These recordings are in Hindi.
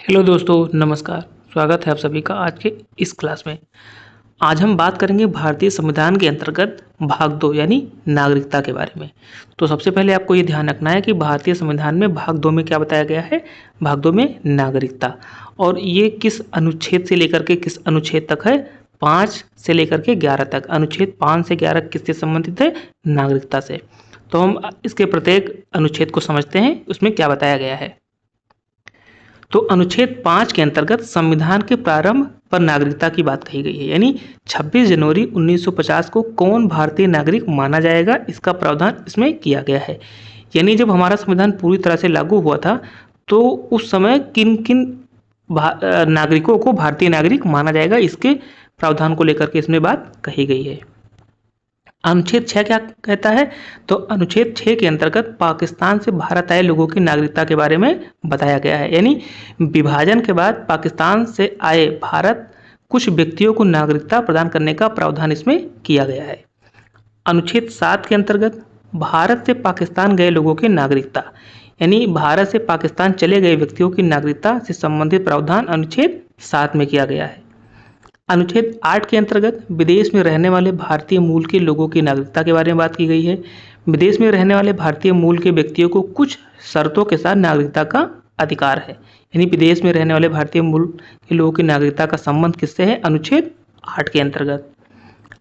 हेलो दोस्तों, नमस्कार। स्वागत है आप सभी का आज के इस क्लास में। आज हम बात करेंगे भारतीय संविधान के अंतर्गत भाग 2 यानी नागरिकता के बारे में। तो सबसे पहले आपको ये ध्यान रखना है कि भारतीय संविधान में भाग 2 में क्या बताया गया है। भाग 2 में नागरिकता, और ये किस अनुच्छेद से लेकर के किस अनुच्छेद तक है। 5 से लेकर के 11 तक। अनुच्छेद 5 से 11 किससे संबंधित है? नागरिकता से। तो हम इसके प्रत्येक अनुच्छेद को समझते हैं, उसमें क्या बताया गया है। तो अनुच्छेद 5 के अंतर्गत संविधान के प्रारंभ पर नागरिकता की बात कही गई है, यानी 26 जनवरी 1950 को कौन भारतीय नागरिक माना जाएगा, इसका प्रावधान इसमें किया गया है। यानी जब हमारा संविधान पूरी तरह से लागू हुआ था तो उस समय किन किन नागरिकों को भारतीय नागरिक माना जाएगा, इसके प्रावधान को लेकर के इसमें बात कही गई है। अनुच्छेद 6 क्या कहता है? तो अनुच्छेद 6 के अंतर्गत पाकिस्तान से भारत आए लोगों की नागरिकता के बारे में बताया गया है। यानी विभाजन के बाद पाकिस्तान से आए भारत कुछ व्यक्तियों को नागरिकता प्रदान करने का प्रावधान इसमें किया गया है। अनुच्छेद 7 के अंतर्गत भारत से पाकिस्तान गए लोगों की नागरिकता, यानी भारत से पाकिस्तान चले गए व्यक्तियों की नागरिकता से संबंधित प्रावधान अनुच्छेद 7 में किया गया है। अनुच्छेद 8 के अंतर्गत विदेश में रहने वाले भारतीय मूल के लोगों की नागरिकता के बारे में बात की गई है। विदेश में रहने वाले भारतीय मूल के व्यक्तियों को कुछ शर्तों के साथ नागरिकता का अधिकार है। यानी विदेश में रहने वाले भारतीय मूल के लोगों की नागरिकता का संबंध किससे है? अनुच्छेद 8 के अंतर्गत।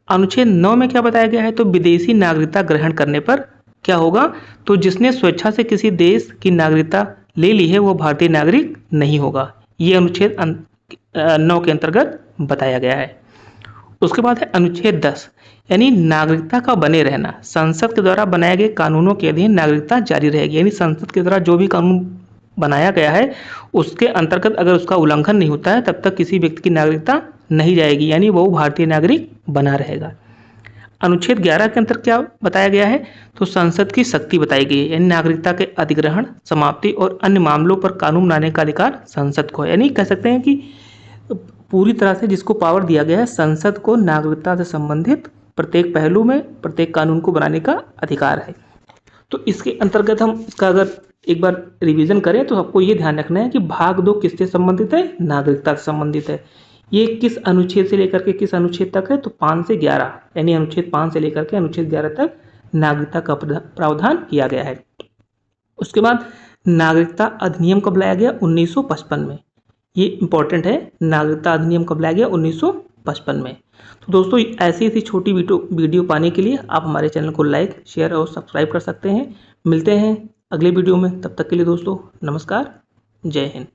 अनुच्छेद 9 में क्या बताया गया है? तो विदेशी नागरिकता ग्रहण करने पर क्या होगा? तो जिसने स्वेच्छा से किसी देश की नागरिकता ले ली है वो भारतीय नागरिक नहीं होगा। ये अनुच्छेद 9 के अंतर्गत बताया गया है। उसके बाद है अनुच्छेद 10, यानी नागरिकता का बने रहना। संसद के द्वारा बनाए गए कानूनों के अधीन नागरिकता जारी रहेगी। यानी संसद के द्वारा जो भी कानून बनाया गया है उसके अंतर्गत अगर उसका उल्लंघन नहीं होता है तब तक किसी व्यक्ति की नागरिकता नहीं जाएगी, यानी वो भारतीय नागरिक बना रहेगा। अनुच्छेद 11 के अंतर्गत क्या बताया गया है? तो संसद की शक्ति बताई गई है। यानी नागरिकता के अधिग्रहण, समाप्ति और अन्य मामलों पर कानून बनाने का अधिकार संसद को है। यानी कह सकते हैं कि पूरी तरह से जिसको पावर दिया गया है, संसद को नागरिकता से संबंधित प्रत्येक पहलू में प्रत्येक कानून को बनाने का अधिकार है। तो इसके अंतर्गत हम इसका अगर एक बार रिवीजन करें तो आपको ये ध्यान रखना है कि भाग 2 किससे संबंधित है? नागरिकता से संबंधित है। ये किस अनुच्छेद से लेकर के किस अनुच्छेद तक है? तो 5 से 11, यानी अनुच्छेद 5 से लेकर के अनुच्छेद 11 तक नागरिकता का प्रावधान किया गया है। उसके बाद नागरिकता अधिनियम कब लाया गया? 1955 में। ये इंपॉर्टेंट है। नागरिकता अधिनियम कब लाया गया? 1955 में। तो दोस्तों ऐसी ऐसी छोटी वीडियो पाने के लिए आप हमारे चैनल को लाइक, शेयर और सब्सक्राइब कर सकते हैं। मिलते हैं अगले वीडियो में। तब तक के लिए दोस्तों नमस्कार, जय हिंद।